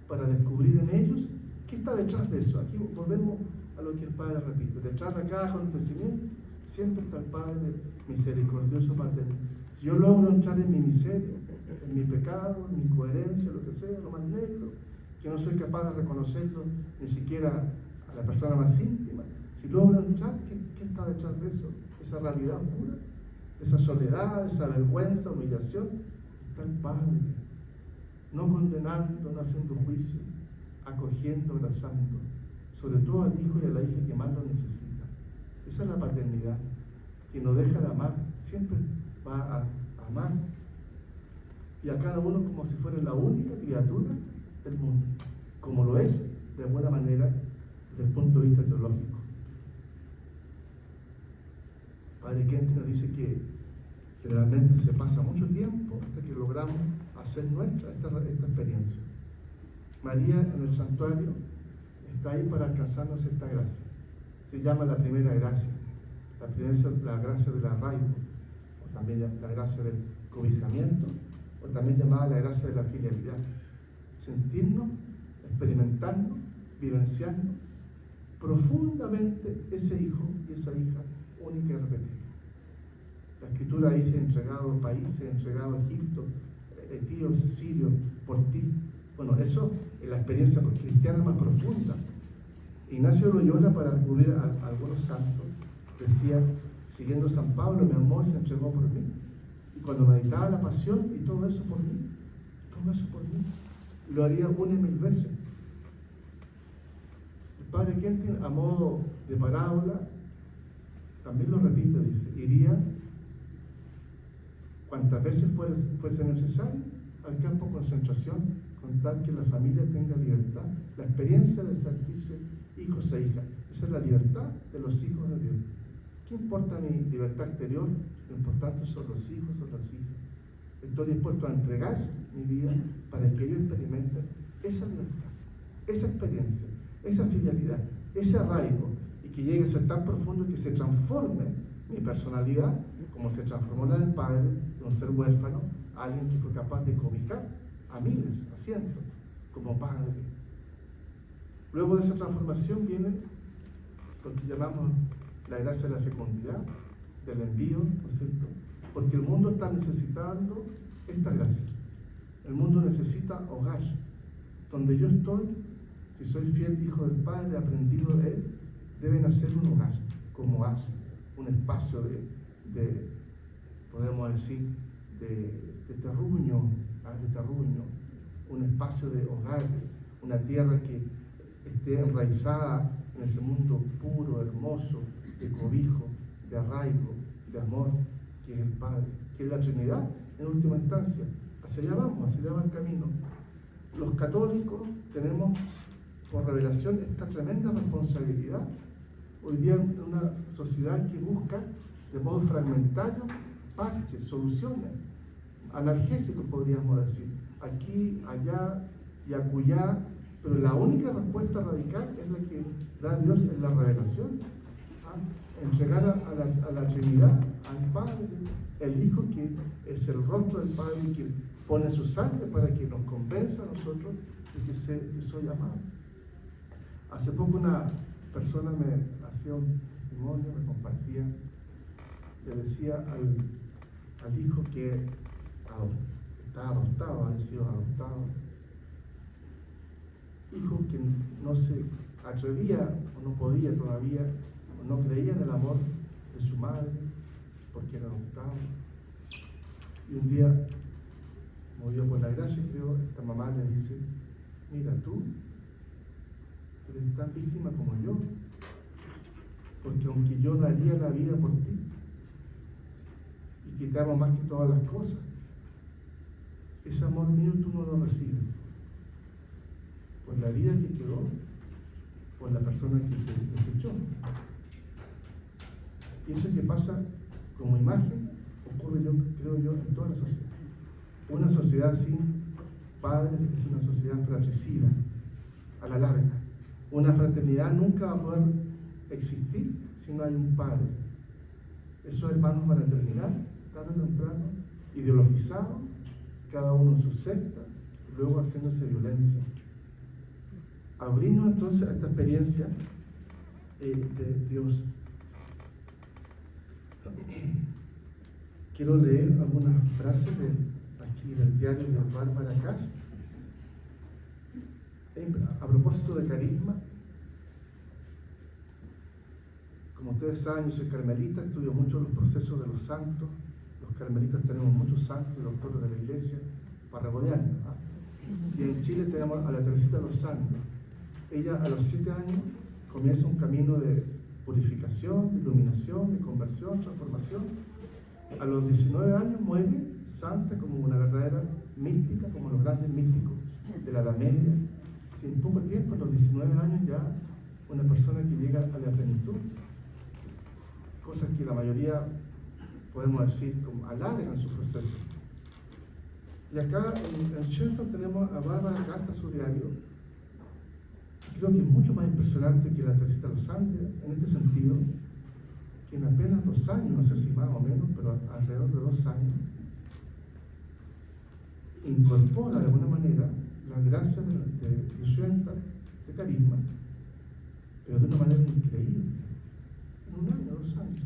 para descubrir en ellos qué está detrás de eso. Aquí volvemos a lo que el Padre repite. Detrás de cada acontecimiento siempre está el Padre misericordioso paterno. Si yo logro entrar en mi miseria, en mi pecado, en mi incoherencia, lo que sea, lo más negro, que no soy capaz de reconocerlo ni siquiera a la persona más íntima, si logro entrar, ¿qué está detrás de eso? Esa realidad pura, esa soledad, esa vergüenza, humillación, está el Padre, no condenando, no haciendo juicio, acogiendo, abrazando, sobre todo al hijo y a la hija que más lo necesita. Esa es la paternidad, que no deja de amar, siempre va a amar. y a cada uno como si fuera la única criatura del mundo, como lo es de buena manera desde el punto de vista teológico. Padre Kenty nos dice que generalmente se pasa mucho tiempo hasta que logramos hacer nuestra esta experiencia. María en el santuario está ahí para alcanzarnos esta gracia. Se llama la primera gracia, la gracia del arraigo, o también la gracia del cobijamiento, o también llamada la gracia de la filialidad. Sentirnos, experimentarnos, vivenciarnos profundamente ese hijo y esa hija única y repetida. La Escritura dice: entregado países, entregado Egipto, etíos, sirios, por ti. Bueno, eso es la experiencia cristiana más profunda. Ignacio de Loyola, para recurrir a algunos santos, decía, siguiendo San Pablo, mi amor se entregó por mí. Y cuando meditaba la pasión, y todo eso por mí, todo eso por mí, lo haría 1 y 1000 veces. El padre Kenty, a modo de parábola, también lo repite, dice, iría cuantas veces fuese necesario al campo de concentración, con tal que la familia tenga libertad, la experiencia de sentirse hijos e hijas. Esa es la libertad de los hijos de Dios. ¿Qué importa mi libertad exterior? Lo importante son los hijos o las hijas. Estoy dispuesto a entregar mi vida para que ellos experimenten esa libertad, esa experiencia, esa fidelidad, ese arraigo, y que llegue a ser tan profundo que se transforme mi personalidad, como se transformó la del padre, de un ser huérfano, a alguien que fue capaz de cobijar a miles, a cientos, como padre. Luego de esa transformación viene lo que llamamos la gracia de la fecundidad, del envío, ¿no es cierto? Porque el mundo está necesitando esta gracia. El mundo necesita hogar. Donde yo estoy, si soy fiel hijo del Padre, aprendido de Él, deben hacer un hogar, como hace, un espacio de podemos decir, de terruño, un espacio de hogar, una tierra que esté enraizada en ese mundo puro, hermoso, de cobijo, de arraigo, de amor, que es el Padre, que es la Trinidad en última instancia. Hacia allá vamos, hacia allá va el camino. Los católicos tenemos por revelación esta tremenda responsabilidad. Hoy día en una sociedad que busca de modo fragmentario parches, soluciones, analgésicos podríamos decir, aquí, allá y acullá, pero la única respuesta radical es la que da Dios en la revelación. Entregar a la Trinidad, al Padre, el Hijo que es el rostro del Padre, que pone su sangre para que nos convenza a nosotros de que soy amado. Hace poco una persona me hacía un testimonio, me compartía, le decía al hijo que estaba adoptado, había sido adoptado, hijo que no se atrevía o no podía todavía, o no creía en el amor de su madre porque era adoptado. Y un día, movido por la gracia, creo, esta mamá le dice: mira, tú eres tan víctima como yo, porque aunque yo daría la vida por ti y que te amo más que todas las cosas, ese amor mío tú no lo recibes por la vida que quedó, por la persona que te desechó. Y eso que pasa como imagen ocurre, creo yo, en toda la sociedad. Una sociedad sin padres es una sociedad fratricida a la larga. Una fraternidad nunca va a poder existir si no hay un padre. Esos hermanos van a terminar tarde o temprano ideologizados, cada uno en su secta, luego haciéndose violencia. Abrirnos entonces a esta experiencia de Dios. Quiero leer algunas frases del diario de Bárbara Kass. A propósito de carisma, como ustedes saben, yo soy carmelita, estudio mucho los procesos de los santos. Los carmelitas tenemos muchos santos y doctores de la iglesia para rodearnos, ¿no? Y en Chile tenemos a la Teresita de los Santos. Ella a los 7 años comienza un camino de purificación, de iluminación, de conversión, transformación. A los 19 años muere santa como una verdadera mística como los grandes místicos de la Edad Media. Si en poco tiempo, a los 19 años, ya una persona que llega a la plenitud, cosas que la mayoría, podemos decir, como alargan su proceso. Y acá en Shelton tenemos a Bárbara Casta, su diario. Creo que es mucho más impresionante que la Teresita de los Andes, en este sentido, que en apenas 2 años, no sé si más o menos, pero alrededor de 2 años, incorpora de alguna manera la gracia de Shelton, de carisma, pero de una manera increíble. En 1 año, 2 años.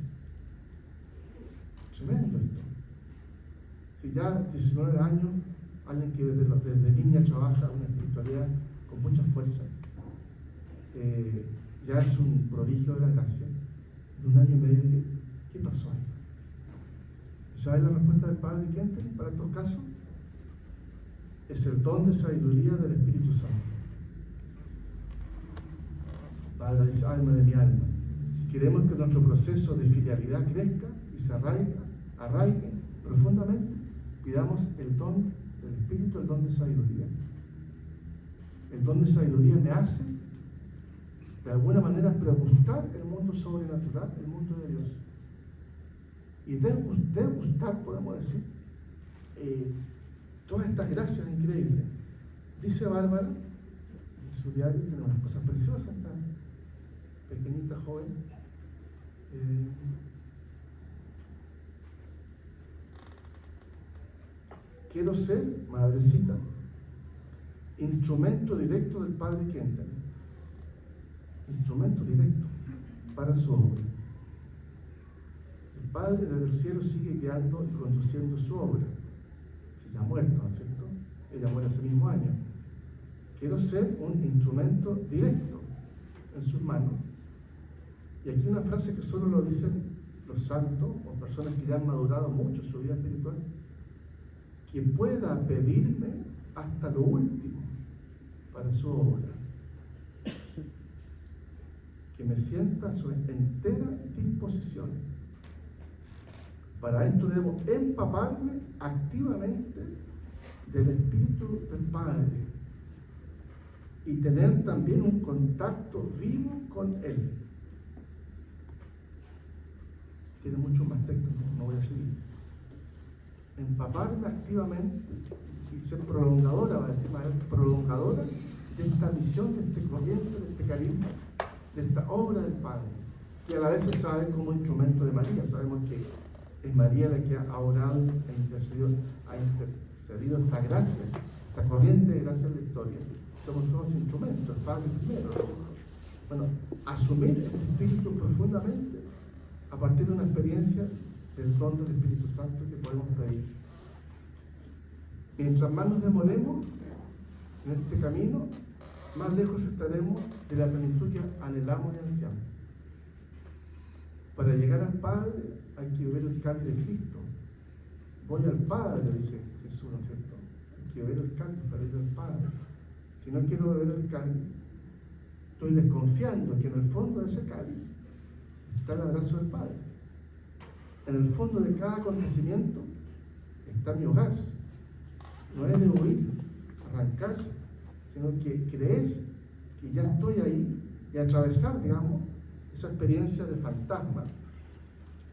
Tremendo esto. Si ya 19 años, alguien que desde niña trabaja una espiritualidad con mucha fuerza, ya es un prodigio de la gracia. De 1 año y medio, ¿qué pasó ahí? ¿Sabes la respuesta del Padre Kenton para estos casos? Es el don de sabiduría del Espíritu Santo. Padre dice, alma de mi alma, si queremos que nuestro proceso de filialidad crezca y se arraigue profundamente, pidamos el don del Espíritu, el don de sabiduría. El don de sabiduría me hace, de alguna manera, pregustar el mundo sobrenatural, el mundo de Dios. Y degustar, podemos decir, todas estas gracias increíbles. Dice Bárbara, en su diario, tiene unas cosas preciosas, esta pequeñita joven. Quiero ser, madrecita, instrumento directo del Padre Kenton. Instrumento directo para su obra. El Padre desde el cielo sigue guiando y conduciendo su obra. Si ya ha muerto, ¿no es cierto? Ella muere ese mismo año. Quiero ser un instrumento directo en sus manos. Y aquí una frase que solo lo dicen los santos o personas que ya han madurado mucho en su vida espiritual: que pueda pedirme hasta lo último para su obra, que me sienta a su entera disposición. Para esto debo empaparme activamente del Espíritu del Padre y tener también un contacto vivo con Él. Tiene mucho más texto, no voy a seguir. Empaparme activamente y ser prolongadora, va a decir más, prolongadora de esta visión, de este corriente, de este carisma, de esta obra del Padre, que a la vez se sabe como instrumento de María. Sabemos que es María la que ha orado e intercedido esta gracia, esta corriente de gracia en la historia. Somos todos instrumentos, el Padre primero. Bueno, asumir este espíritu profundamente a partir de una experiencia del don del Espíritu Santo que podemos pedir. Mientras más nos demoremos en este camino, más lejos estaremos de la plenitud que anhelamos y ansiamos. Para llegar al Padre hay que beber el cáliz de Cristo. Voy al Padre, dice Jesús, ¿no es cierto? Hay que beber el cáliz para ir al Padre. Si no quiero beber el cáliz, estoy desconfiando que en el fondo de ese cáliz está el abrazo del Padre. En el fondo de cada acontecimiento está mi hogar. No es de huir, arrancar, sino que crees que ya estoy ahí y atravesar, digamos, esa experiencia de fantasma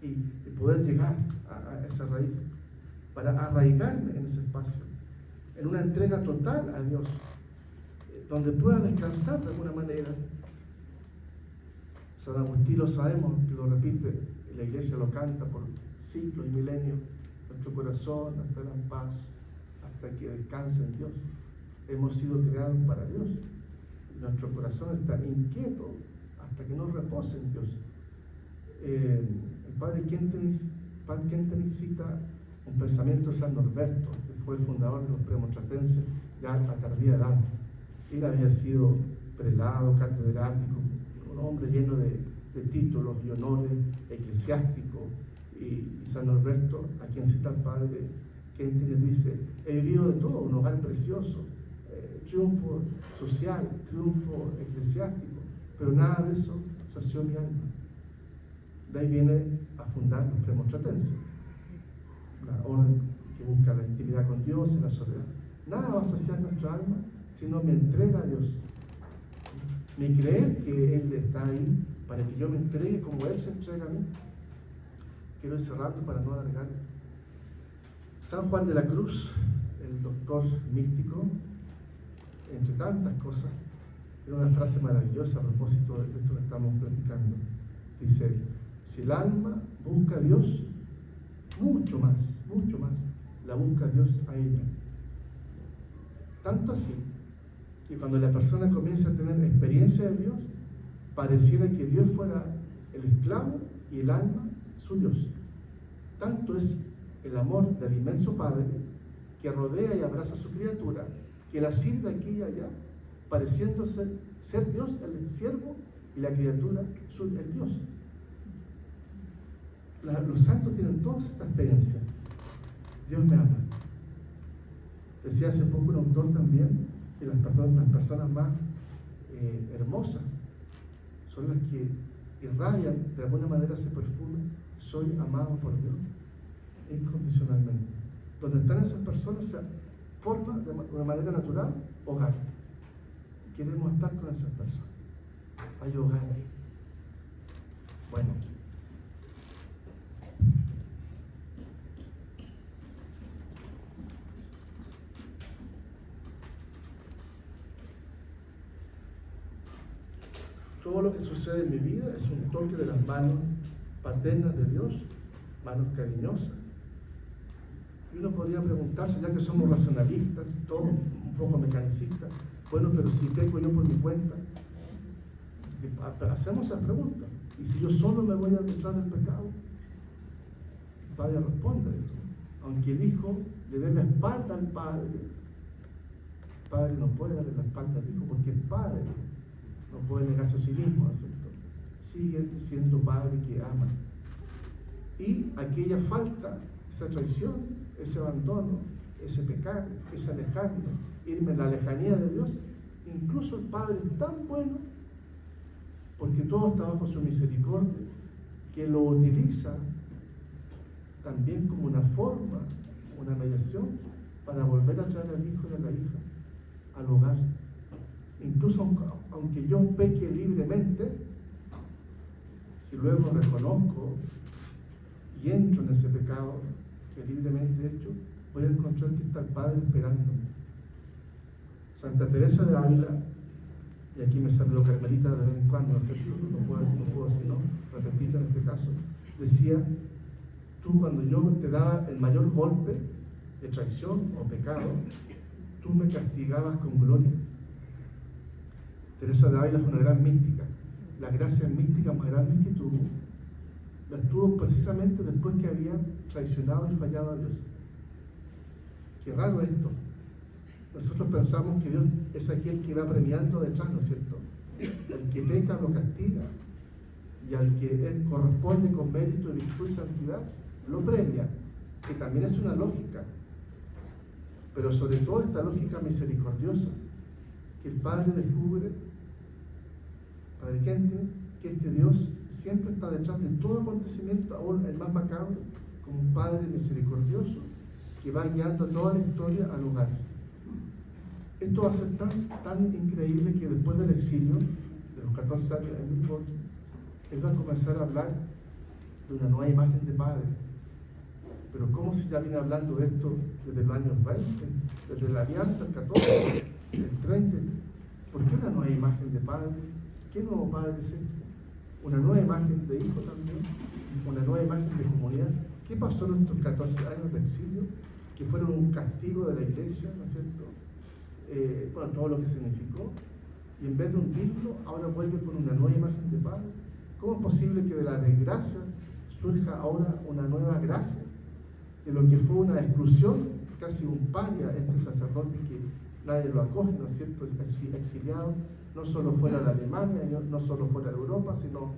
y poder llegar a esa raíz para arraigarme en ese espacio, en una entrega total a Dios, donde pueda descansar de alguna manera. San Agustín lo sabemos, que lo repite, y la iglesia lo canta por siglos y milenios: nuestro corazón espera en paz hasta que descanse en Dios. Hemos sido creados para Dios. Nuestro corazón está inquieto hasta que no repose en Dios. El Padre Kenton cita un pensamiento de San Norberto, que fue el fundador de los premonstratenses ya a tardía edad. Él había sido prelado, catedrático, un hombre lleno de títulos y honores eclesiásticos, y San Norberto, a quien cita el Padre Kenton, le dice: he vivido de todo, un hogar precioso, triunfo social, triunfo eclesiástico, pero nada de eso sació mi alma. De ahí viene a fundar los premonstratenses, la orden que busca la intimidad con Dios en la soledad. Nada va a saciar nuestra alma sino mi entrega a Dios. Mi creer que Él está ahí para que yo me entregue como Él se entrega a mí. Quiero ir cerrando para no alargar. San Juan de la Cruz, el doctor místico, entre tantas cosas, tiene una frase maravillosa a propósito de esto que estamos platicando. Dice: si el alma busca a Dios, mucho más, la busca a Dios a ella. Tanto así, que cuando la persona comienza a tener experiencia de Dios, pareciera que Dios fuera el esclavo y el alma su Dios. Tanto es el amor del inmenso Padre que rodea y abraza a su criatura, que la sirve aquí y allá, pareciendo ser Dios el siervo y la criatura el Dios. Los santos tienen toda esta experiencia. Dios me ama. Decía hace poco un autor también que las personas más hermosas son las que irradian de alguna manera ese perfume: soy amado por Dios incondicionalmente. Donde están esas personas se forma de una manera natural hogar. Queremos estar con esas personas. Hay hogar ahí. Bueno, todo lo que sucede en mi vida es un toque de las manos paternas de Dios, manos cariñosas. Y uno podría preguntarse, ya que somos racionalistas, todos un poco mecanicistas, bueno, pero si peco yo por mi cuenta, hacemos esa pregunta. ¿Y si yo solo me voy a detrás del pecado? El Padre responde: aunque el Hijo le dé la espalda al Padre, el Padre no puede darle la espalda al Hijo, porque el Padre no puede negarse a sí mismo, ¿cierto? Sigue siendo Padre que ama. Y aquella falta, esa traición, ese abandono, ese pecar, ese alejarme, irme en la lejanía de Dios, incluso el Padre es tan bueno, porque todo está bajo su misericordia, que lo utiliza también como una forma, una mediación, para volver a traer al hijo y a la hija al hogar. Incluso aunque yo peque libremente, si luego reconozco y entro en ese pecado que libremente he hecho, voy a encontrar que está el Padre esperándome. Santa Teresa de Ávila, y aquí me salió Carmelita de vez en cuando, no puedo sino repetirlo en este caso, decía: tú, cuando yo te daba el mayor golpe de traición o pecado, tú me castigabas con gloria. Teresa de Ávila fue una gran mística. Las gracias místicas más grandes que tuvo, las tuvo precisamente después que había traicionado y fallado a Dios. Qué raro esto. Nosotros pensamos que Dios es aquel que va premiando detrás, ¿no es cierto? El que peca lo castiga, y al que él corresponde con mérito, virtud y santidad, lo premia, que también es una lógica, pero sobre todo esta lógica misericordiosa, que el Padre descubre, Padre Gente, que este Dios siempre está detrás de todo acontecimiento, aún el más macabro, como un Padre misericordioso que va guiando toda la historia al hogar. Esto va a ser tan increíble que después del exilio, de los 14 años en Lisboa, él va a comenzar a hablar de una nueva imagen de Padre. Pero ¿cómo si ya viene hablando de esto desde los años 20, desde la Alianza, el 14, el 30? ¿Por qué una nueva imagen de Padre? ¿Qué nuevo Padre es este? Una nueva imagen de Hijo también, una nueva imagen de comunidad. ¿Qué pasó en estos 14 años de exilio? Que fueron un castigo de la Iglesia, ¿no es cierto? Bueno, todo lo que significó. Y en vez de hundirlo, ahora vuelve con una nueva imagen de Padre. ¿Cómo es posible que de la desgracia surja ahora una nueva gracia? De lo que fue una exclusión, casi un paria, este sacerdote que nadie lo acoge, ¿no es cierto? Es exiliado, no solo fuera de Alemania, no solo fuera de Europa, sino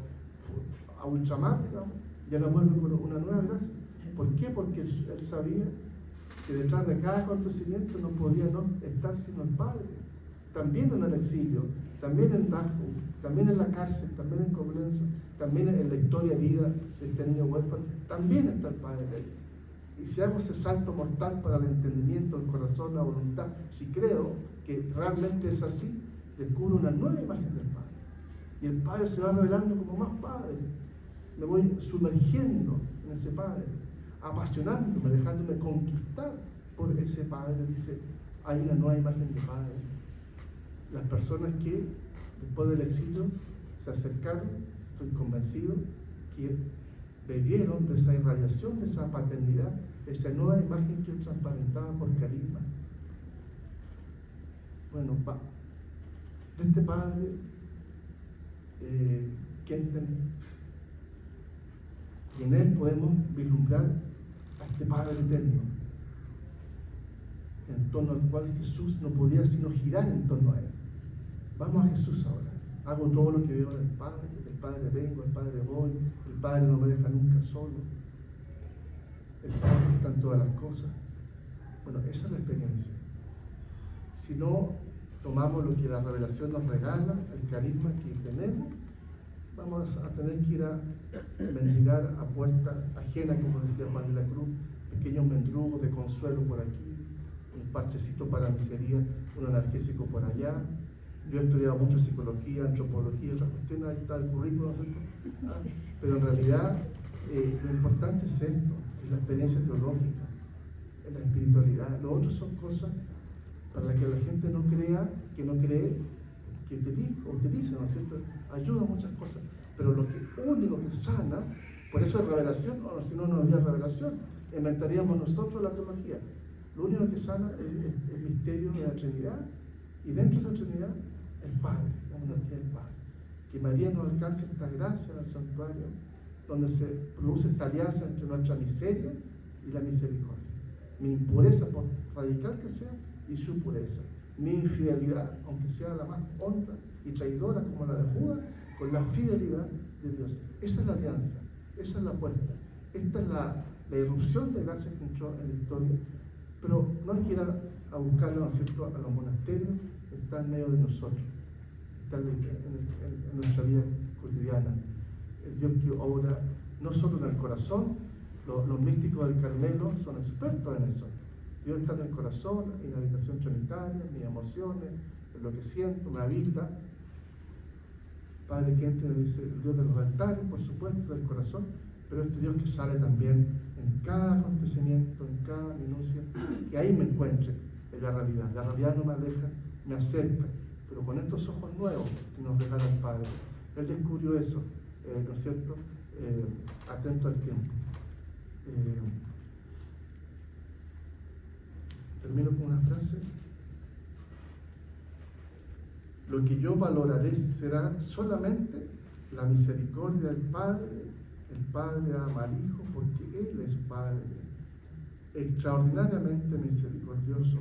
a ultramar, digamos, y ahora vuelve con una nueva gracia. ¿Por qué? Porque él sabía que detrás de cada acontecimiento no podía no estar sino el Padre. También en el exilio, también en Dachau, también en la cárcel, también en Coblenza, también en la historia herida de este niño huérfano, también está el Padre de él. Y si hago ese salto mortal para el entendimiento, el corazón, la voluntad, si creo que realmente es así, descubro una nueva imagen del Padre. Y el Padre se va revelando como más Padre. Me voy sumergiendo en ese Padre, apasionándome, dejándome conquistar por ese Padre. Dice, hay una nueva imagen de Padre. Las personas que después del exilio se acercaron, estoy convencido, que bebieron de esa irradiación, de esa paternidad, esa nueva imagen que es transparentada por carisma. Bueno, de este Padre, ¿quién tenemos? Y en Él podemos vislumbrar a este Padre eterno, en torno al cual Jesús no podía sino girar en torno a Él. Vamos a Jesús ahora. Hago todo lo que veo del Padre vengo, del Padre voy, el Padre no me deja nunca solo, el Padre está en todas las cosas. Bueno, esa es la experiencia. Si no tomamos lo que la revelación nos regala, el carisma que tenemos, vamos a tener que ir a mendigar a puerta ajena, como decía Juan de la Cruz, pequeños mendrugos de consuelo por aquí, un parchecito para miseria, un analgésico por allá. Yo he estudiado mucho psicología, antropología, otras cuestiones, ahí está el currículum, ¿no? Pero en realidad lo importante es esto, es la experiencia teológica, es la espiritualidad. Lo otro son cosas para las que la gente no crea, que no cree, que utiliza, ¿no es cierto? Ayuda a muchas cosas, pero lo único que sana, por eso es revelación, o si no, no habría revelación, inventaríamos nosotros la teología. Lo único que sana es el misterio de la Trinidad, y dentro de esa Trinidad, el Padre, la monarquía del Padre. Que María nos alcance esta gracia en el santuario, donde se produce esta alianza entre nuestra miseria y la misericordia. Mi impureza, por radical que sea, y su pureza. Mi infidelidad, aunque sea la más honda y traidora como la de Judas, con la fidelidad de Dios. Esa es la alianza, esa es la puerta. Esta es la irrupción de gracia que entró en la historia. Pero no hay que ir a buscarlo, ¿no es cierto?, a los monasterios, está en medio de nosotros, está en nuestra vida cotidiana. El Dios que obra no solo en el corazón, los místicos del Carmelo son expertos en eso. Dios está en el corazón, en la habitación trinitaria, en mis emociones, en lo que siento, me habita. Padre que entra, dice el Dios de los altares, por supuesto, del corazón, pero este Dios que sale también en cada acontecimiento, en cada minucia, que ahí me encuentre en la realidad. La realidad no me aleja, me acerca, pero con estos ojos nuevos que nos regala el Padre. Él descubrió eso, ¿no es cierto?, atento al tiempo. Termino con una frase. Lo que yo valoraré será solamente la misericordia del Padre. El Padre ama al Hijo porque Él es Padre, extraordinariamente misericordioso.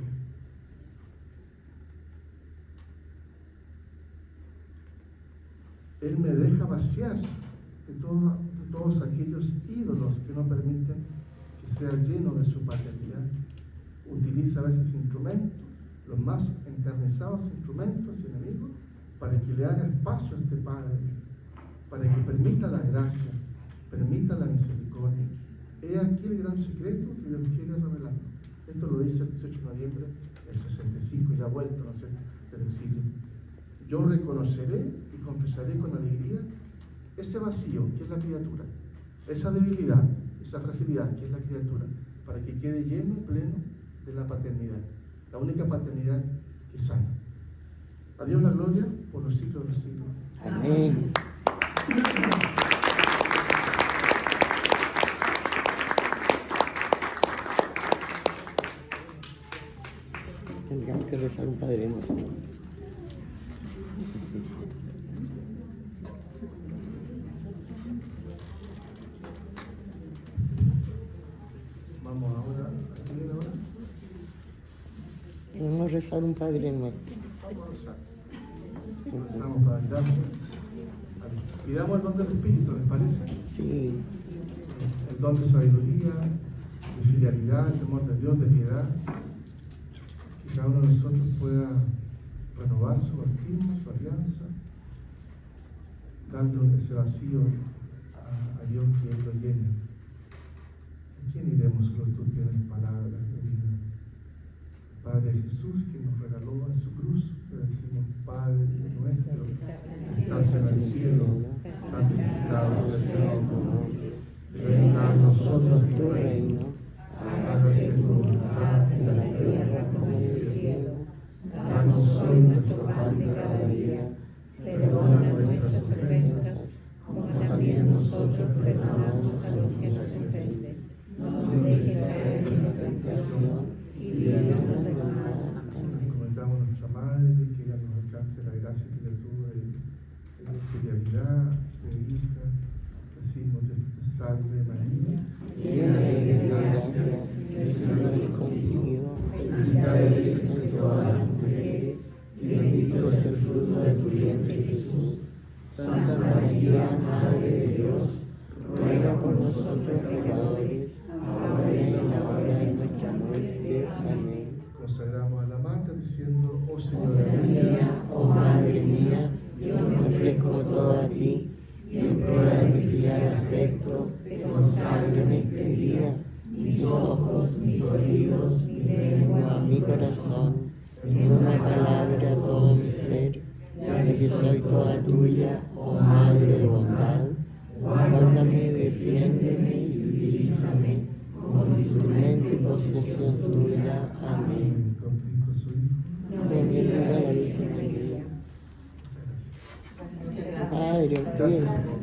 Él me deja vaciar de todos aquellos ídolos que no permiten que sea lleno de su paternidad. Utiliza a veces instrumentos, los más encarnizados instrumentos y enemigos, para que le haga espacio a este Padre, para que permita la gracia, permita la misericordia. He aquí el gran secreto que Dios quiere revelar. Esto lo dice el 18 de noviembre del 65, ya vuelto, no sé, del exilio. Yo reconoceré y confesaré con alegría ese vacío que es la criatura, esa debilidad, esa fragilidad que es la criatura, para que quede lleno, pleno de la paternidad, la única paternidad que sana. A Dios la gloria por los siglos de los siglos. Amén. Tendríamos que rezar un Padre Nuestro. Vamos ahora, Vamos a rezar un Padre Nuestro. vamos a rezar. Empezamos para dar. Y damos el don del Espíritu, ¿les parece? Sí. El don de sabiduría, de filialidad, de temor de Dios, de piedad. Que cada uno de nosotros pueda renovar su bautismo, su alianza, dando ese vacío a Dios que Él lo llene. quién iremos solo tú tienes palabras de vida? Padre Jesús, que nos regaló en su cruz, le decimos, Padre nuestro, que estás en el cielo, santificado sea tu nombre. Venga a nosotros tu reino, hágase tu voluntad en la tierra como en el cielo. Danos hoy nuestro pan de cada día, perdona nuestras ofensas, como también nosotros perdonamos a los que nos ofenden. No nos dejes caer en la tentación y líbranos del mal. Amén. Encomendamos a nuestra Madre, que ella nos alcance la gracia que le tuvo de fidelidad, de hija. Decimos, te salve María, Llena eres de gracia, el Señor es contigo, bendita eres entre todas las mujeres, y bendito es el fruto de tu vientre Jesús. Santa María, Madre de Dios, ruega por nosotros pecadores, ahora y en la hora de nuestra muerte. Amén. consagramos a la Mata diciendo, oh Señora Señora mía, oh Madre mía, yo me ofrezco todo a ti, y en prueba de mi filial afecto, te consagro en este día mis ojos, mis oídos, mi lengua, mi corazón, en una palabra todo mi ser, ya que soy toda tuya, oh Madre de bondad. Guárdame, defiéndeme y utilízame como instrumento y posesión tuya. Amén. con Cristo su Hijo. Bendiga la Virgen María. Padre, bien.